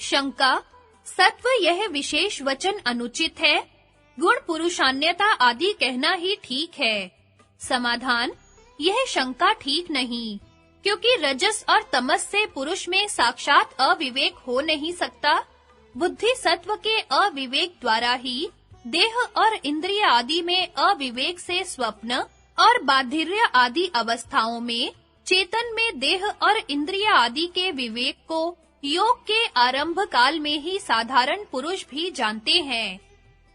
शंका, सत्व यह विशेष वचन अनुचित है, गुण पुरुषान्यता आदि कहना ही ठीक है। समाधान, यह शंका ठीक नहीं, क्योंकि रजस और तमस से पुरुष में साक्षात अविवेक हो नहीं सकता। बुद्धि सत्व के अविवेक द्वारा ही देह और इंद्रिय आदि में अविवेक से स्वप्न और बाधिर्य आदि अवस्थाओं में चेतन में देह और इंद्रिय आदि के विवेक को योग के आरंभ काल में ही साधारण पुरुष भी जानते हैं।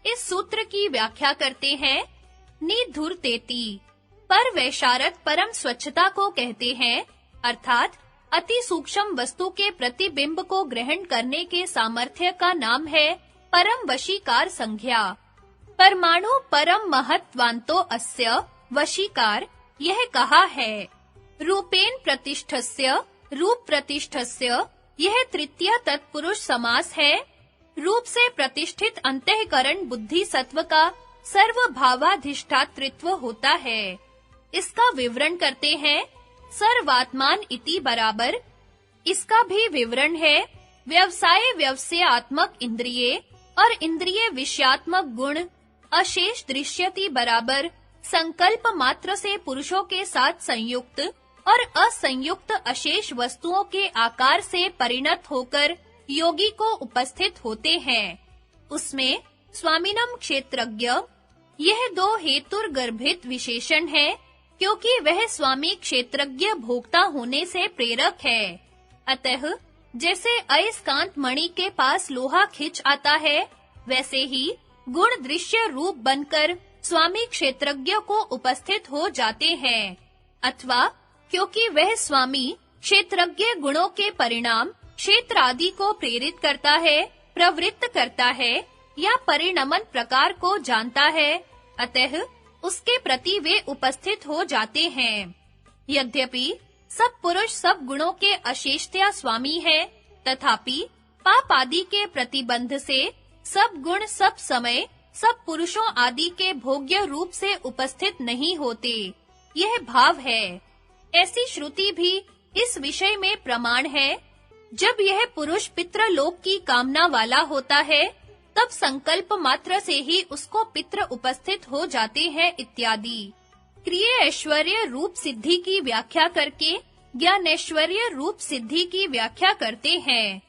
इस सूत्र की व्याख्या करते हैं। निधुरतेति, पर वैशारद परम स्वच्छता को कहते हैं, अर्थात अति सूक्ष्म वस्तु के प्रतिबिंब को ग्रहण करने के सामर्थ्य का नाम है परम वशीकार संज्ञा। परमाणु परम महत्वान्तो अस्य वशीकार, यह कहा है। रूपेण प्रतिष्ठस्य, रूप प्रतिष्ठस्य, यह तृतीय तत्पुरुष समास है। रूप से प्रतिष्ठित अंतःकरण बुद्धि सत्व का सर्वभावाधिष्ठातृत्व होता है। इसका विवरण करते हैं। सर्वात्मान इति बराबर, इसका भी विवरण है। व्यवसाय व्यवसायात्मक इंद्रिये और इंद्रिय विषयात्मक गुण अशेष दृश्यति बराबर संकल्प मात्र से पुरुषों के साथ संयुक्त और असंयुक्त अशेष वस्तुओं के आकार से परिणत होकर योगी को उपस्थित होते हैं। उसमें स्वामिनम क्षेत्रज्ञ, यह दो हेतुर्गर्भित विशेषण है, क्योंकि वह स्वामी क्षेत्रज्ञ भोक्ता होने से प्रेरक है। अतः जैसे अयस्कांत मणि के पास लोहा खिंच आता है, वैसे ही गुण दृश्य रूप बनकर स्वामी क्षेत्रज्ञ को उपस्थित हो जाते हैं। अथवा क्योंकि वह स्वामी क्षेत्रज्ञ गुणों के परिणाम क्षेत्र आदि को प्रेरित करता है, प्रवृत्त करता है या परिणमन प्रकार को जानता है, अतः उसके प्रति वे उपस्थित हो जाते हैं। यद्यपि सब पुरुष सब गुणों के अशेषतया स्वामी है, तथापि पाप आदि के प्रतिबंध से सब गुण सब समय सब पुरुषों आदि के भोग्य रूप से उपस्थित नहीं होते। यह भाव है। ऐसी श्रुति भी इस विषय में प्रमाण है। जब यह पुरुष पितृलोक की कामना वाला होता है, तब संकल्प मात्र से ही उसको पितृ उपस्थित हो जाते हैं इत्यादि। क्रिय ऐश्वर्य रूप सिद्धि की व्याख्या करके ज्ञानैश्वर्य रूप सिद्धि की व्याख्या करते हैं।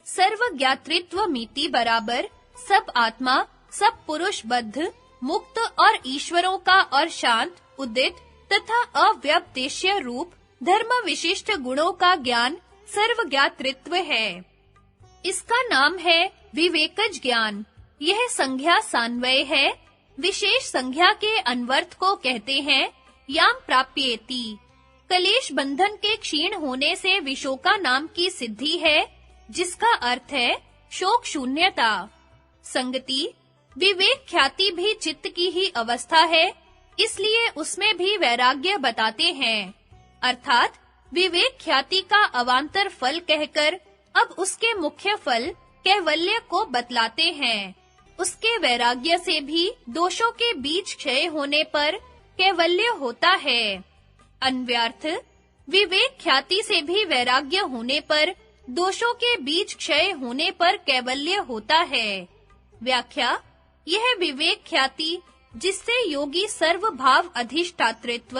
सर्व ज्ञातृत्व मिति बराबर सब आत्मा, सब पुरुष बद्ध, मुक्त और ईश्वरों का और शांत, उदित तथा अव्यपदेश्य रूप धर्म विशिष्ट गुणों का ज्ञान सर्वज्ञातृत्व है। इसका नाम है विवेकज ज्ञान। यह संज्ञा सान्वय है। विशेष संज्ञा के अन्वर्थ को कहते हैं याम प्राप्येति। कलेश बंधन के क्षीण होने से विशोका नाम की सिद्धि है, जिसका अर्थ है शोक शून्यता। संगति, विवेक ख्याति भी चित्त की ही अवस्था है, इसलिए उसमें भी वैराग्य बताते हैं। अर्थात विवेक ख्याति का अवांतर फल कहकर अब उसके मुख्य फल कैवल्य को बतलाते हैं। उसके वैराग्य से भी दोषों के बीच क्षय होने पर कैवल्य होता है। अन्व्यर्थ, विवेक ख्याति से भी वैराग्य होने पर दोषों के बीच क्षय होने पर कैवल्य होता है। व्याख्या, यह विवेक ख्याति जिससे योगी सर्वभाव अधिष्ठातृत्व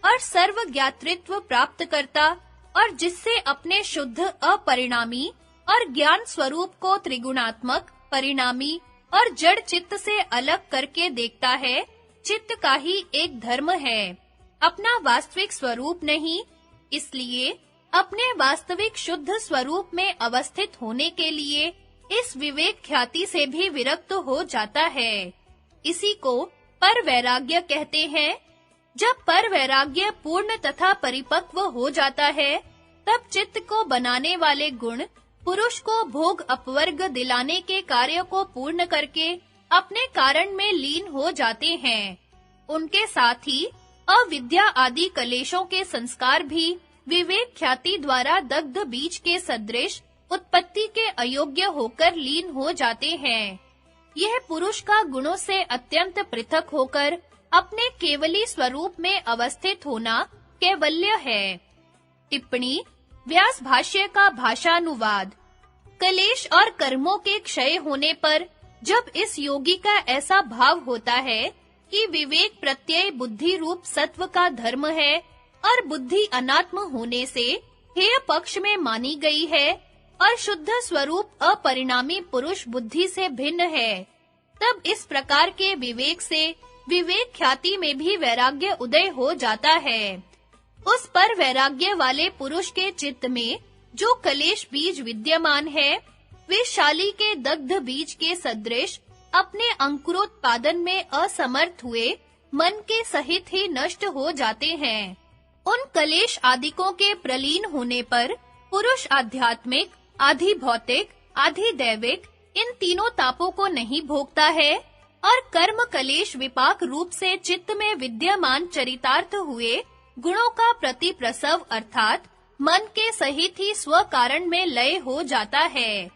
और सर्वज्ञातृत्व प्राप्त करता और जिससे अपने शुद्ध अपरिणामी और ज्ञान स्वरूप को त्रिगुणात्मक, परिणामी और जड़ चित्त से अलग करके देखता है, चित्त का ही एक धर्म है, अपना वास्तविक स्वरूप नहीं। इसलिए अपने वास्तविक शुद्ध स्वरूप में अवस्थित होने के लिए इस विवेक ख्याति से भी विरक्त हो जाता है। इसी को पर वैराग्य कहते हैं। जब पर वैराग्य पूर्ण तथा परिपक्व हो जाता है, तब चित्त को बनाने वाले गुण पुरुष को भोग अपवर्ग दिलाने के कार्य को पूर्ण करके अपने कारण में लीन हो जाते हैं। उनके साथ ही अविद्या आदि कलेशों के संस्कार भी विवेक ख्याति द्वारा दग्ध बीज के सदृश उत्पत्ति के अयोग्य होकर लीन हो जाते हैं। यह पुरुष का गुणों से अत्यंत पृथक होकर अपने केवली स्वरूप में अवस्थित होना कैवल्य है। टिप्पणी, व्यास भाष्य का भाषानुवाद। कलेश और कर्मों के क्षय होने पर जब इस योगी का ऐसा भाव होता है कि विवेक प्रत्यय बुद्धि रूप सत्व का धर्म है और बुद्धि अनात्म होने से हेय पक्ष में मानी गई है और शुद्ध स्वरूप अपरिणामी पुरुष बुद्धि से भिन्न है, तब इस प्रकार के विवेक से विवेक ख्याति में भी वैराग्य उदय हो जाता है। उस पर वैराग्य वाले पुरुष के चित्त में जो कलेश बीज विद्यमान है, वे शाली के दग्ध बीज के सदृश अपने अंकुरोत्पादन में असमर्थ हुए मन के सहित ही नष्ट हो जाते हैं। उन कलेश आदिकों के प्रलीन होने पर पुरुष आध्यात्मिक, आधि भौतिक, आधि दैविक इन तीनों तापों को नहीं भोगता है और कर्म कलेश विपाक रूप से चित्त में विद्यमान चरितार्थ हुए गुणों का प्रतिप्रसव अर्थात मन के सहित ही स्व कारण में लय हो जाता है।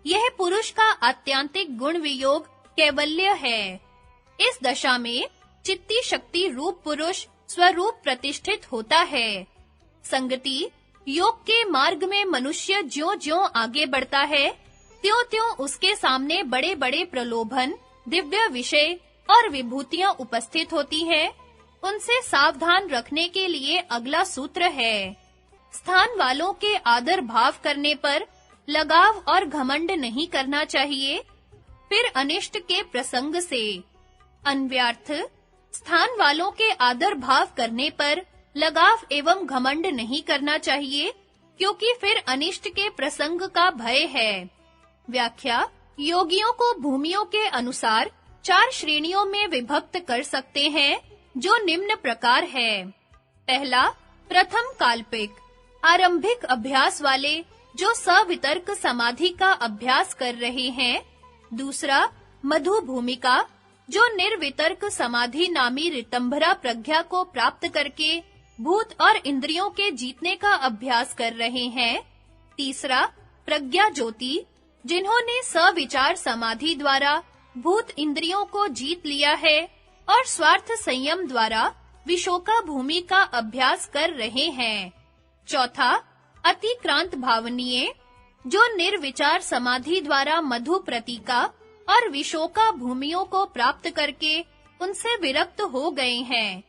यह पुरुष का आत्यांतिक गुण वियोग कैवल्य है। इस दशा में चित्ती शक्ति रूप पुरुष स्वरूप प्रतिष्ठित होता है। संगति योग के मार्ग में मनुष्य ज्यों-ज्यों आगे बढ़ता है, त्यों-त्यों उसके सामने बड़े-बड़े प्रलोभन, दिव्य विषय और विभूतियां उपस्थित होती हैं। उनसे सावधान रखने के लिए अगला सूत्र है। स्थान वालों के आदर भाव करने पर लगाव और घमंड नहीं करना चाहिए। फिर अनिष्ट के प्रसंग से अन्व्यर्थ स्थान वालों के आदर भाव करने पर लगाव एवं घमंड नहीं करना चाहिए, क्योंकि फिर अनिष्ट के प्रसंग का भय है। व्याख्या योगियों को भूमियों के अनुसार 4 श्रेणियों में विभक्त कर सकते हैं, जो निम्न प्रकार है। पहला, प्रथम काल्पिक, आरंभिक अभ्यास वाले जो सवितर्क समाधि का अभ्यास कर रहे हैं। दूसरा, मधु भूमिका, जो निर्वितर्क समाधि नामी ऋतंभरा प्रज्ञा को प्राप्त करके भूत और इंद्रियों के जीतने का अभ्यास कर रहे हैं। तीसरा, प्रज्ञा ज्योति, जिन्होंने सविचार समाधि द्वारा भूत इंद्रियों को जीत लिया है और स्वार्थ संयम द्वारा विशोका भूमि का अभ्यास कर रहे हैं। चौथा, अतिक्रांत भावनीय, जो निर्विचार समाधि द्वारा मधु प्रतीका और विशोका भूमियों को प्राप्त करके उनसे विरक्त हो गए हैं,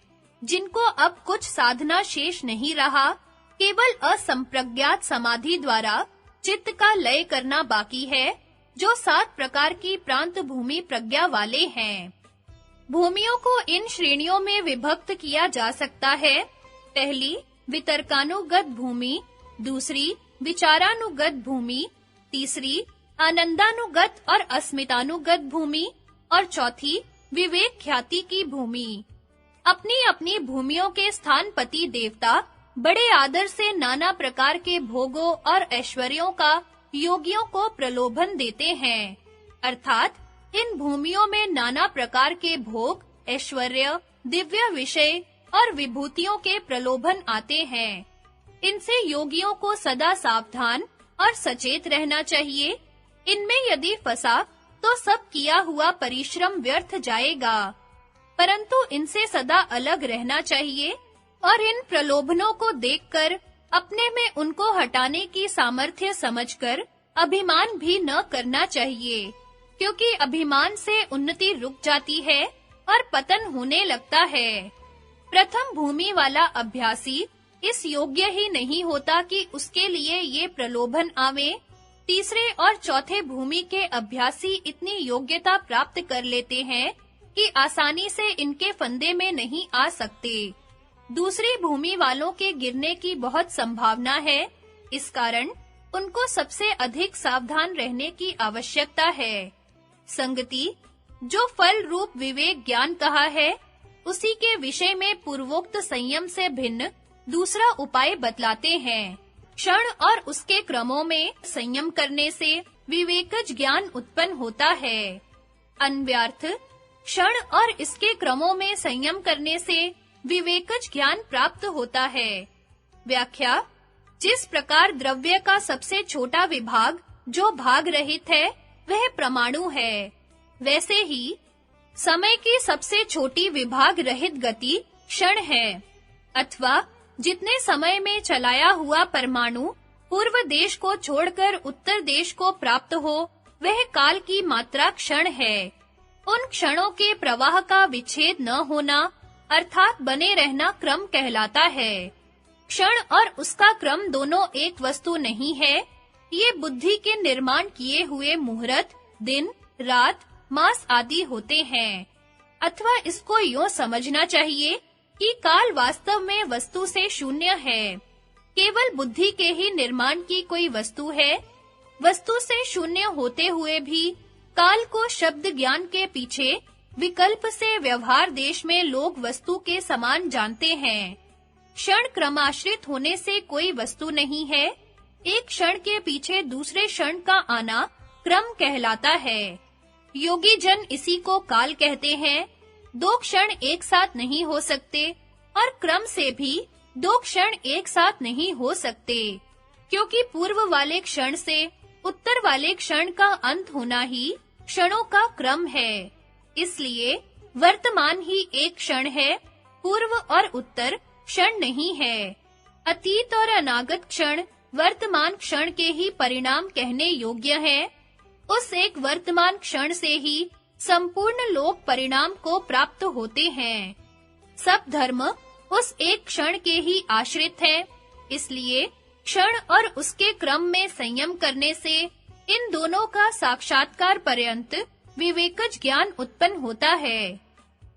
जिनको अब कुछ साधना शेष नहीं रहा, केवल असंप्रज्ञात समाधि द्वारा चित्त का लय करना बाकी है, जो 7 प्रकार की प्रांत भूमि प्रज्ञा वाले हैं। भूमियों को इन श्रेणियों में विभक्त किया जा सकता है। पहली, वितर्कानुगत भूमि, दूसरी, विचारानुगत भूमि, तीसरी, आनंदानुगत और अस्मितानुगत भूमि और चौथी, विवेक ख्याति की भूमि। अपनी-अपनी भूमियों के स्थानपति देवता बड़े आदर से नाना प्रकार के भोगों और ऐश्वर्यों का योगियों को प्रलोभन देते हैं, अर्थात इन भूमियों में नाना प्रकार के भोग, ऐश्वर्य, दिव्य विषय और विभूतियों के प्रलोभन आते हैं। इनसे योगियों को सदा सावधान और सचेत रहना चाहिए। इनमें यदि फंसा तो सब किया हुआ परिश्रम व्यर्थ जाएगा, परंतु इनसे सदा अलग रहना चाहिए और इन प्रलोभनों को देखकर अपने में उनको हटाने की सामर्थ्य समझकर अभिमान भी न करना चाहिए, क्योंकि अभिमान से उन्नति रुक जाती है और पतन होने लगता है। प्रथम भूमि वाला अभ्यासी इस योग्य ही नहीं होता कि उसके लिए ये प्रलोभन आवे। तीसरे और चौथे भूमि के अभ्यासी इतनी योग्यता प्राप्त कर लेते हैं कि आसानी से इनके फंदे में नहीं आ सकते। दूसरी भूमि वालों के गिरने की बहुत संभावना है, इस कारण उनको सबसे अधिक सावधान रहने की आवश्यकता है। संगति, जो फल रूप विवेक ज्ञान कहा है, उसी के विषय में पूर्वोक्त संयम से भिन्न दूसरा उपाय बतलाते हैं। क्षण और उसके क्रमों में संयम करने से विवेकज ज्ञान उत्पन्न होता है। अन्व्यर्थ, क्षण और इसके क्रमों में संयम करने से विवेकज ज्ञान प्राप्त होता है। व्याख्या, जिस प्रकार द्रव्य का सबसे छोटा विभाग जो भाग रहित है वह परमाणु है, वैसे ही समय की सबसे छोटी विभाग रहित गति क्षण है, अथवा जितने समय में चलाया हुआ परमाणु पूर्व देश को छोड़कर उत्तर देश को प्राप्त हो, वह काल की मात्रा क्षण है। उन क्षणों के प्रवाह का विच्छेद न होना अर्थात बने रहना क्रम कहलाता है। क्षण और उसका क्रम दोनों एक वस्तु नहीं है। ये बुद्धि के निर्माण किए हुए मुहूर्त, दिन, रात, मास आदि होते हैं। अथवा इसको यूं समझना चाहिए कि काल वास्तव में वस्तु से शून्य है। केवल बुद्धि के ही निर्माण की कोई वस्तु है। वस्तु से शून्य होते हुए भी काल को शब्द ज्ञान के पीछे विकल्प से व्यवहार देश में लोग वस्तु के समान जानते हैं। क्षण क्रमाश्रित होने से कोई वस्तु नहीं है। एक क्षण के पीछे दूसरे क्षण का आना क्रम कहलाता है। योगी जन इसी को काल कहते हैं। दो क्षण एक साथ नहीं हो सकते और क्रम से भी दो क्षण एक साथ नहीं हो सकते, क्योंकि पूर्व वाले क्षण से उत्तर वाले क्षण का अंत होना ही क्षणों का क्रम है। इसलिए वर्तमान ही एक क्षण है, पूर्व और उत्तर क्षण नहीं है। अतीत और अनागत क्षण वर्तमान क्षण के ही परिणाम कहने योग्य है। उस एक वर्तमान क्षण से ही संपूर्ण लोक परिणाम को प्राप्त होते हैं। सब धर्म उस एक क्षण के ही आश्रित है। इसलिए क्षण और उसके क्रम में संयम करने से इन दोनों का साक्षात्कार पर्यंत विवेकज ज्ञान उत्पन्न होता है।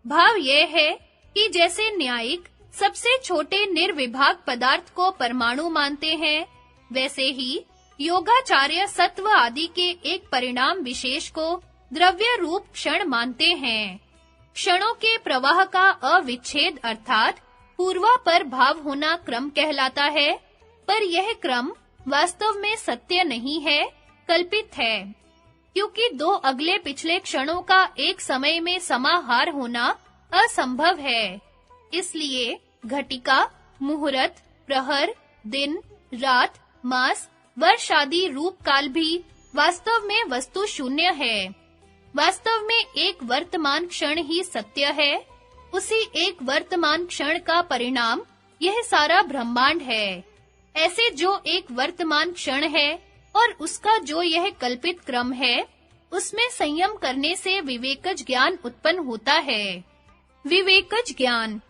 भाव यह है कि जैसे न्यायिक सबसे छोटे निर्विभाग पदार्थ को परमाणु मानते हैं, वैसे ही योगाचार्य सत्व आदि के एक परिणाम विशेष को द्रव्य रूप क्षण मानते हैं। क्षणों के प्रवाह का अविच्छेद अर्थात पूर्वापर भाव होना क्रम कहलाता है, पर यह क्रम वास्तव में सत्य नहीं है, कल्पित है। क्योंकि दो अगले पिछले क्षणों का एक समय में समाहार होना असंभव है। इसलिए घटिका, मुहूर्त, प्रहर, दिन, रात, मास, वर्ष आदि रूप काल भी वास्तव में वस्तु शून्य है। वास्तव में एक वर्तमान क्षण ही सत्य है। उसी एक वर्तमान क्षण का परिणाम यह सारा ब्रह्मांड है। ऐसे जो एक वर्तमान क्षण है और उसका जो यह कल्पित क्रम है, उसमें संयम करने से विवेकज ज्ञान उत्पन्न होता है। विवेकज ज्ञान